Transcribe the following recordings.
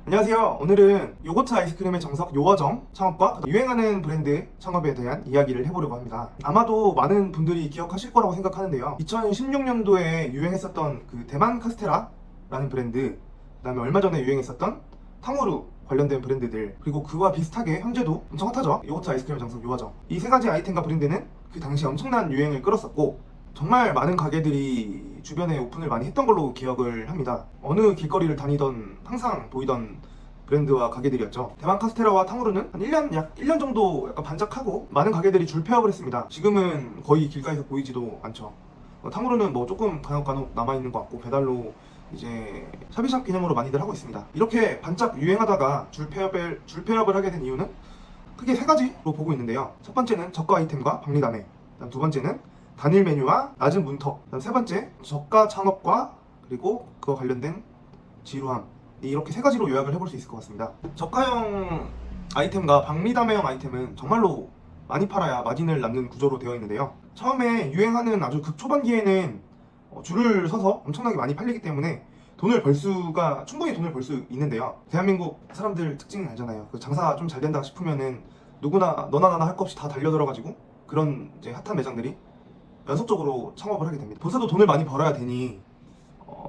안녕하세요. 오늘은 요거트 아이스크림의 정석 요어정 창업과 유행하는 브랜드 창업에 대한 이야기를 해보려고 합니다. 아마도 많은 분들이 기억하실 거라고 생각하는데요. 2016년도에 유행했었던 그 대만 카스테라라는 브랜드, 그 다음에 얼마 전에 유행했었던 탕후루 관련된 브랜드들, 그리고 그와 비슷하게 현재도 엄청 핫하죠. 요거트 아이스크림의 정석 요어정. 이 세 가지 아이템과 브랜드는 그 당시 엄청난 유행을 끌었었고, 정말 많은 가게들이 주변에 오픈을 많이 했던 걸로 기억을 합니다. 어느 길거리를 다니던 항상 보이던 브랜드와 가게들이었죠. 대만 카스테라와 탕후루는 약 1년 정도 약간 반짝하고 많은 가게들이 줄 폐업을 했습니다. 지금은 거의 길가에서 보이지도 않죠. 탕후루는 뭐 조금 간혹 남아있는 것 같고, 배달로 이제 샤비샵 개념으로 많이들 하고 있습니다. 이렇게 반짝 유행하다가 줄 폐업을 하게 된 이유는 크게 세 가지로 보고 있는데요. 첫 번째는 저가 아이템과 박리담회, 그다음 두 번째는 단일 메뉴와 낮은 문턱, 그다음 세 번째 저가 창업과 그리고 그와 관련된 지루함. 이렇게 세 가지로 요약을 해볼 수 있을 것 같습니다. 저가형 아이템과 박리담회형 아이템은 정말로 많이 팔아야 마진을 남는 구조로 되어 있는데요. 처음에 유행하는 아주 극초반기에는 줄을 서서 엄청나게 많이 팔리기 때문에 충분히 돈을 벌 수 있는데요. 대한민국 사람들 특징이 알잖아요. 그 장사 좀 잘 된다 싶으면은 누구나 너나 나나 할 것 없이 다 달려들어가지고 그런 이제 핫한 매장들이 연속적으로 창업을 하게 됩니다. 벌써도 돈을 많이 벌어야 되니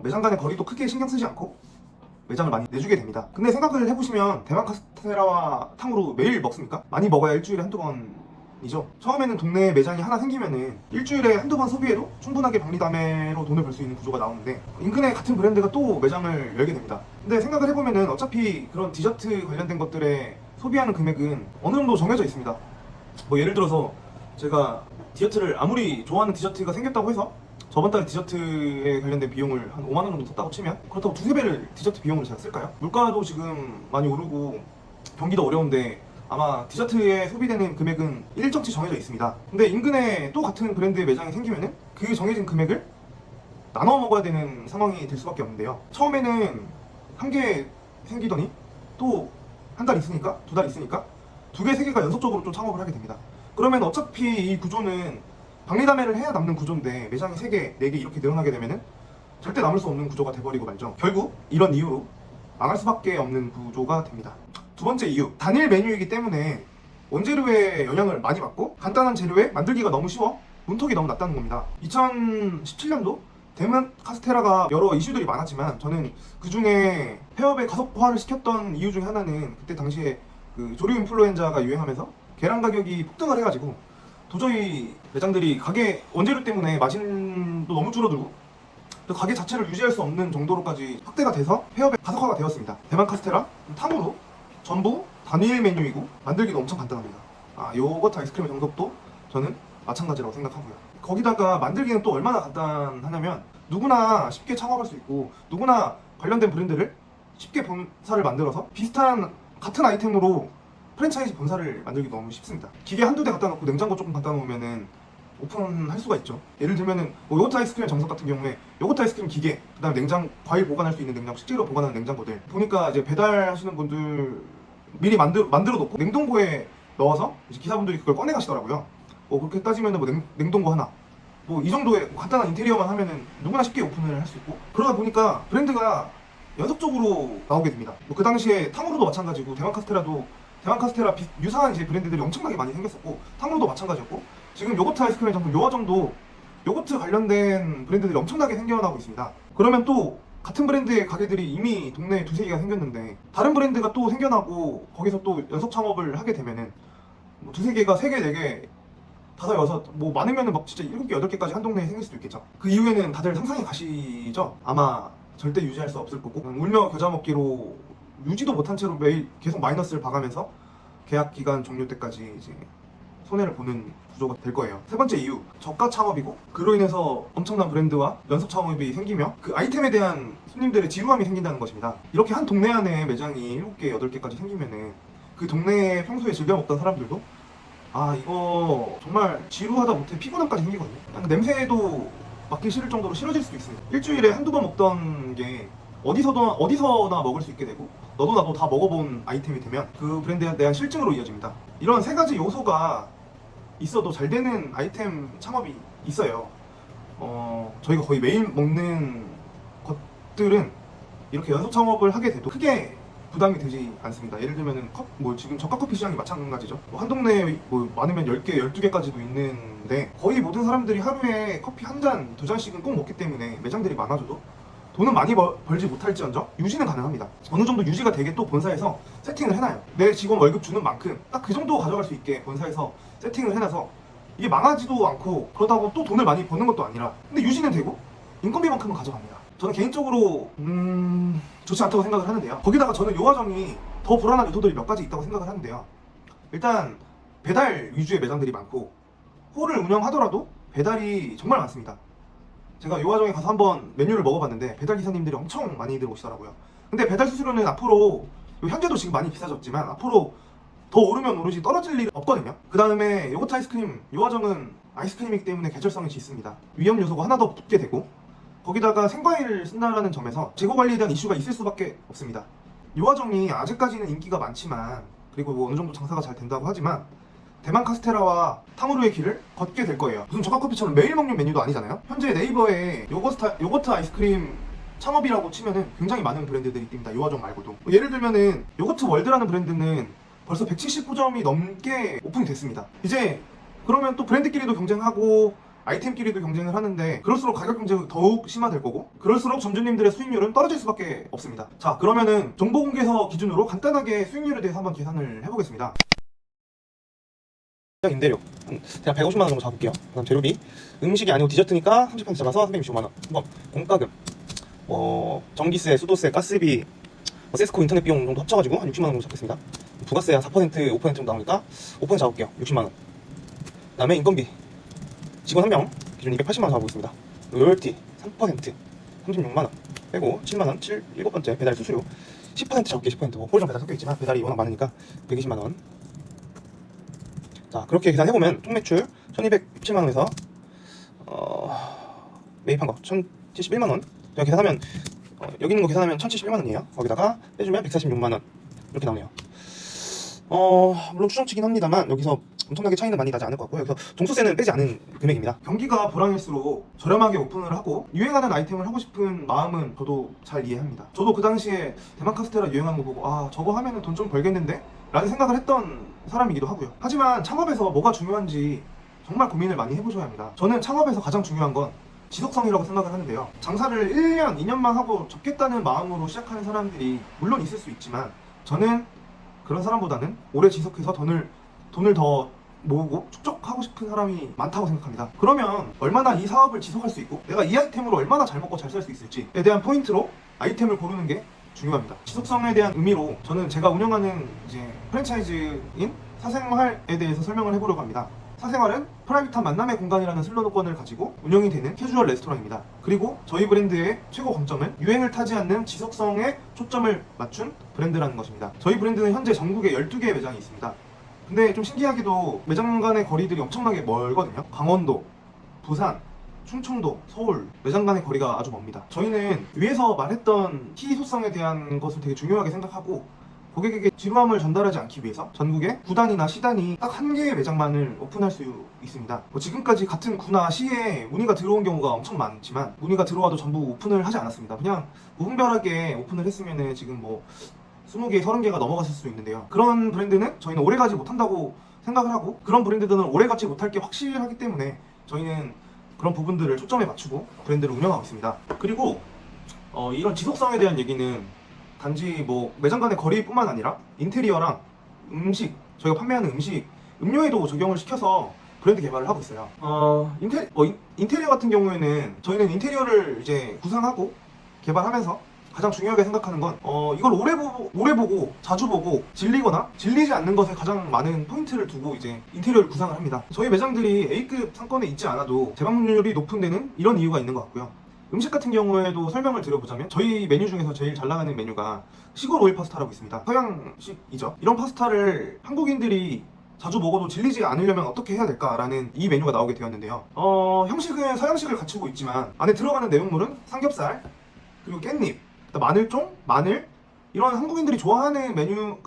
매장 간의 거리도 크게 신경 쓰지 않고 매장을 많이 내주게 됩니다. 근데 생각을 해보시면 대만 카스테라와 탕후루 매일 먹습니까? 많이 먹어야 일주일에 한두 번이죠. 처음에는 동네에 매장이 하나 생기면은 일주일에 한두 번 소비해도 충분하게 박리담회로 돈을 벌 수 있는 구조가 나오는데, 인근에 같은 브랜드가 또 매장을 열게 됩니다. 근데 생각을 해보면은 어차피 그런 디저트 관련된 것들에 소비하는 금액은 어느 정도 정해져 있습니다. 뭐 예를 들어서 제가 디저트를 아무리 좋아하는 디저트가 생겼다고 해서 저번 달에 디저트에 관련된 비용을 한 5만 원 정도 썼다고 치면, 그렇다고 두세 배를 디저트 비용으로 제가 쓸까요? 물가도 지금 많이 오르고 경기도 어려운데 아마 디저트에 소비되는 금액은 일정치 정해져 있습니다. 근데 인근에 또 같은 브랜드의 매장이 생기면은 그 정해진 금액을 나눠 먹어야 되는 상황이 될 수밖에 없는데요. 처음에는 한 개 생기더니 또 한 달 있으니까, 두 달 있으니까 두 개, 세 개가 연속적으로 또 창업을 하게 됩니다. 그러면 어차피 이 구조는 박리담회를 해야 남는 구조인데 매장이 3개, 4개 이렇게 늘어나게 되면은 절대 남을 수 없는 구조가 돼버리고 말죠. 결국 이런 이유로 망할 수밖에 없는 구조가 됩니다. 두 번째 이유, 단일 메뉴이기 때문에 원재료에 영향을 많이 받고 간단한 재료에 만들기가 너무 쉬워 문턱이 너무 낮다는 겁니다. 2017년도 대만 카스테라가 여러 이슈들이 많았지만 저는 그 중에 폐업에 가속화를 시켰던 이유 중에 하나는 그때 당시에 그 조류 인플루엔자가 유행하면서 계란 가격이 폭등을 해가지고 도저히 매장들이 가게 원재료 때문에 마진도 너무 줄어들고 또 가게 자체를 유지할 수 없는 정도로까지 확대가 돼서 폐업에 가속화가 되었습니다. 대만 카스테라, 탕후루 전부 단일 메뉴이고 만들기도 엄청 간단합니다. 요거트 아이스크림의 정석도 저는 마찬가지라고 생각하고요. 거기다가 만들기는 또 얼마나 간단하냐면 누구나 쉽게 창업할 수 있고 누구나 관련된 브랜드를 쉽게 본사를 만들어서 같은 아이템으로 프랜차이즈 본사를 만들기 너무 쉽습니다. 기계 한두 대 갖다 놓고 냉장고 조금 갖다 놓으면은 오픈할 수가 있죠. 예를 들면은 뭐 요거트 아이스크림 정석 같은 경우에 요거트 아이스크림 기계, 그다음에 과일 보관할 수 있는 냉장고, 식재료 보관하는 냉장고들 보니까 이제 배달하시는 분들 미리 만들어 놓고 냉동고에 넣어서 이제 기사분들이 그걸 꺼내 가시더라고요. 그렇게 따지면은 뭐 냉동고 하나, 뭐 이 정도의 간단한 인테리어만 하면은 누구나 쉽게 오픈을 할 수 있고, 그러다 보니까 브랜드가 연속적으로 나오게 됩니다. 그 당시에 탕후루도 마찬가지고 대만 카스테라 유사한 이제 브랜드들이 엄청나게 많이 생겼었고, 탕후루도 마찬가지였고, 지금 요거트 아이스크림 정도 요어정도 요거트 관련된 브랜드들이 엄청나게 생겨나고 있습니다. 그러면 또 같은 브랜드의 가게들이 이미 동네에 두세 개가 생겼는데 다른 브랜드가 또 생겨나고 거기서 또 연속 창업을 하게 되면은 뭐 두세 개가 세 개, 네 개, 다섯, 여섯, 뭐 많으면은 막 진짜 7개, 8개까지 한 동네에 생길 수도 있겠죠. 그 이후에는 다들 상상이 가시죠? 아마 절대 유지할 수 없을 거고, 울며 겨자 먹기로 유지도 못한 채로 매일 계속 마이너스를 봐가면서 계약 기간 종료 때까지 이제 손해를 보는 구조가 될 거예요. 세 번째 이유, 저가 창업이고 그로 인해서 엄청난 브랜드와 연속 창업이 생기며 그 아이템에 대한 손님들의 지루함이 생긴다는 것입니다. 이렇게 한 동네 안에 매장이 7개, 8개까지 생기면은 그 동네에 평소에 즐겨 먹던 사람들도 이거 정말 지루하다 못해 피곤함까지 생기거든요. 냄새도 맡기 싫을 정도로 싫어질 수도 있습니다. 일주일에 한두 번 먹던 게 어디서나 먹을 수 있게 되고 너도 나도 다 먹어본 아이템이 되면 그 브랜드에 대한 실증으로 이어집니다. 이런 세 가지 요소가 있어도 잘 되는 아이템 창업이 있어요. 저희가 거의 매일 먹는 것들은 이렇게 연속 창업을 하게 돼도 크게 부담이 되지 않습니다. 예를 들면은 뭐 지금 저가 커피 시장이 마찬가지죠. 뭐 한 동네에 뭐 많으면 10개, 12개까지도 있는데 거의 모든 사람들이 하루에 커피 한 잔, 두 잔씩은 꼭 먹기 때문에 매장들이 많아져도 돈은 많이 벌지 못할지언정 유지는 가능합니다. 어느 정도 유지가 되게 또 본사에서 세팅을 해놔요. 내 직원 월급 주는 만큼 딱 그 정도 가져갈 수 있게 본사에서 세팅을 해놔서 이게 망하지도 않고 그러다고 또 돈을 많이 버는 것도 아니라 근데 유지는 되고 인건비만큼은 가져갑니다. 저는 개인적으로 좋지 않다고 생각을 하는데요. 거기다가 저는 요 과정이 더 불안한 요소들이 몇 가지 있다고 생각을 하는데요. 일단 배달 위주의 매장들이 많고 홀을 운영하더라도 배달이 정말 많습니다. 제가 요 과정에 가서 한번 메뉴를 먹어봤는데 배달 기사님들이 엄청 많이들 오시더라고요. 근데 배달 수수료는 앞으로 현재도 지금 많이 비싸졌지만 앞으로 더 오르면 오르지 떨어질 일이 없거든요. 그 다음에 요거트 아이스크림 요 과정은 아이스크림이기 때문에 계절성이 짙습니다. 위험 요소가 하나 더 붙게 되고 거기다가 생과일을 쓴다라는 점에서 재고 관리에 대한 이슈가 있을 수밖에 없습니다. 요 과정이 아직까지는 인기가 많지만 그리고 뭐 어느 정도 장사가 잘 된다고 하지만 대만 카스테라와 탕후루의 길을 걷게 될 거예요. 무슨 저가커피처럼 매일 먹는 메뉴도 아니잖아요. 현재 네이버에 요거트 아이스크림 창업이라고 치면은 굉장히 많은 브랜드들이 뜹니다. 요 과정 말고도 예를 들면은 요거트 월드라는 브랜드는 벌써 179점이 넘게 오픈이 됐습니다. 이제 그러면 또 브랜드끼리도 경쟁하고 아이템끼리도 경쟁을 하는데 그럴수록 가격 경쟁이 더욱 심화될 거고 그럴수록 점주님들의 수익률은 떨어질 수밖에 없습니다. 자, 그러면은 정보공개서 기준으로 간단하게 수익률에 대해서 한번 계산을 해보겠습니다. 임대료 대략 150만원 정도 잡을게요. 그다음 재료비 음식이 아니고 디저트니까 30% 잡아서 365만원. 공과금 전기세, 수도세, 가스비, 세스코 인터넷 비용 정도 합쳐가지고 한 60만원 정도 잡겠습니다. 부가세 한 4%, 5% 정도 나오니까 5% 잡을게요. 60만원. 그 다음에 인건비 직원 1명 기준 280만원 잡아보겠습니다. 로열티 3%, 36만원 빼고 7만원, 7번째 배달 수수료 10% 잡을게요. 10%. 뭐 홀점 배달 섞여있지만 배달이 워낙 많으니까 120만원. 자, 그렇게 계산해보면 총 매출 1217만원에서 매입한 거 1071만원 제가 계산하면 여기 있는 거 계산하면 1071만원이에요 거기다가 빼주면 146만원 이렇게 나오네요. 물론 추정치긴 합니다만 여기서 엄청나게 차이는 많이 나지 않을 것 같고요. 여기서 종소세는 빼지 않은 금액입니다. 경기가 불황일수록 저렴하게 오픈을 하고 유행하는 아이템을 하고 싶은 마음은 저도 잘 이해합니다. 저도 그 당시에 대만 카스테라 유행한 거 보고 아, 저거 하면은 돈 좀 벌겠는데? 라는 생각을 했던 사람이기도 하고요. 하지만 창업에서 뭐가 중요한지 정말 고민을 많이 해보셔야 합니다. 저는 창업에서 가장 중요한 건 지속성이라고 생각을 하는데요. 장사를 1년, 2년만 하고 접겠다는 마음으로 시작하는 사람들이 물론 있을 수 있지만 저는 그런 사람보다는 오래 지속해서 돈을 더 모으고 축적하고 싶은 사람이 많다고 생각합니다. 그러면 얼마나 이 사업을 지속할 수 있고 내가 이 아이템으로 얼마나 잘 먹고 잘 살 수 있을지에 대한 포인트로 아이템을 고르는 게 중요합니다. 지속성에 대한 의미로 저는 제가 운영하는 이제 프랜차이즈인 사생활에 대해서 설명을 해보려고 합니다. 사생활은 프라이빗한 만남의 공간이라는 슬로건을 가지고 운영이 되는 캐주얼 레스토랑입니다. 그리고 저희 브랜드의 최고 강점은 유행을 타지 않는 지속성에 초점을 맞춘 브랜드라는 것입니다. 저희 브랜드는 현재 전국에 12개의 매장이 있습니다. 근데 좀 신기하게도 매장 간의 거리들이 엄청나게 멀거든요. 강원도, 부산, 충청도, 서울 매장 간의 거리가 아주 멉니다. 저희는 위에서 말했던 희소성에 대한 것을 되게 중요하게 생각하고 고객에게 지루함을 전달하지 않기 위해서 전국에 구단이나 시단이 딱 한 개의 매장만을 오픈할 수 있습니다. 지금까지 같은 구나 시에 문의가 들어온 경우가 엄청 많지만 문의가 들어와도 전부 오픈을 하지 않았습니다. 그냥 무분별하게 오픈을 했으면 지금 뭐 20개, 30개가 넘어갔을 수 있는데요. 그런 브랜드는 저희는 오래가지 못한다고 생각을 하고 그런 브랜드들은 오래가지 못할 게 확실하기 때문에 저희는 그런 부분들을 초점에 맞추고 브랜드를 운영하고 있습니다. 그리고 이런 지속성에 대한 얘기는 단지 뭐 매장 간의 거리뿐만 아니라 인테리어랑 음식, 저희가 판매하는 음식, 음료에도 적용을 시켜서 브랜드 개발을 하고 있어요. 인테리어 같은 경우에는 저희는 인테리어를 이제 구상하고 개발하면서 가장 중요하게 생각하는 건 이걸 오래 보고 자주 보고 질리거나 질리지 않는 것에 가장 많은 포인트를 두고 이제 인테리어를 구상을 합니다. 저희 매장들이 A급 상권에 있지 않아도 재방문율이 높은 데는 이런 이유가 있는 것 같고요. 음식 같은 경우에도 설명을 드려보자면 저희 메뉴 중에서 제일 잘 나가는 메뉴가 시골 오일 파스타라고 있습니다. 서양식이죠. 이런 파스타를 한국인들이 자주 먹어도 질리지 않으려면 어떻게 해야 될까라는 이 메뉴가 나오게 되었는데요. 형식은 서양식을 갖추고 있지만 안에 들어가는 내용물은 삼겹살, 그리고 깻잎, 마늘종, 마늘 이런 한국인들이 좋아하는 메뉴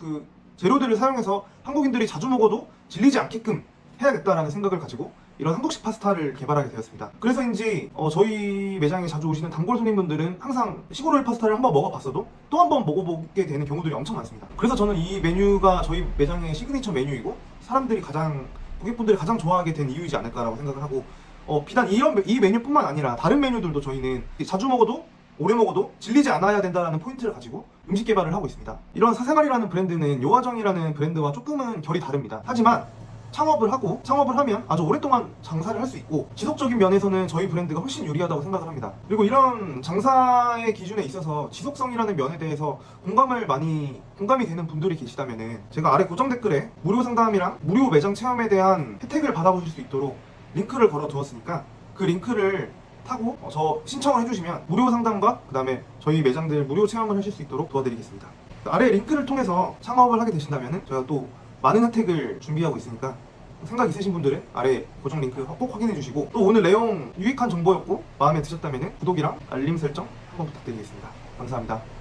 재료들을 사용해서 한국인들이 자주 먹어도 질리지 않게끔 해야겠다라는 생각을 가지고 이런 한국식 파스타를 개발하게 되었습니다. 그래서인지 저희 매장에 자주 오시는 단골 손님분들은 항상 시골 파스타를 한번 먹어봤어도 또 한번 먹어보게 되는 경우들이 엄청 많습니다. 그래서 저는 이 메뉴가 저희 매장의 시그니처 메뉴이고 사람들이 고객분들이 가장 좋아하게 된 이유이지 않을까라고 생각을 하고 비단 이 메뉴뿐만 아니라 다른 메뉴들도 저희는 자주 먹어도 오래 먹어도 질리지 않아야 된다는 포인트를 가지고 음식 개발을 하고 있습니다. 이런 사생활이라는 브랜드는 요화정이라는 브랜드와 조금은 결이 다릅니다. 하지만 창업을 하면 아주 오랫동안 장사를 할 수 있고 지속적인 면에서는 저희 브랜드가 훨씬 유리하다고 생각을 합니다. 그리고 이런 장사의 기준에 있어서 지속성이라는 면에 대해서 공감이 되는 분들이 계시다면은 제가 아래 고정 댓글에 무료 상담이랑 무료 매장 체험에 대한 혜택을 받아보실 수 있도록 링크를 걸어 두었으니까 그 링크를 타고 저 신청을 해주시면 무료 상담과 그 다음에 저희 매장들 무료 체험을 하실 수 있도록 도와드리겠습니다. 아래 링크를 통해서 창업을 하게 되신다면 저희가 또 많은 혜택을 준비하고 있으니까 생각 있으신 분들은 아래 고정 링크 꼭 확인해 주시고 또 오늘 내용 유익한 정보였고 마음에 드셨다면 구독이랑 알림 설정 한번 부탁드리겠습니다. 감사합니다.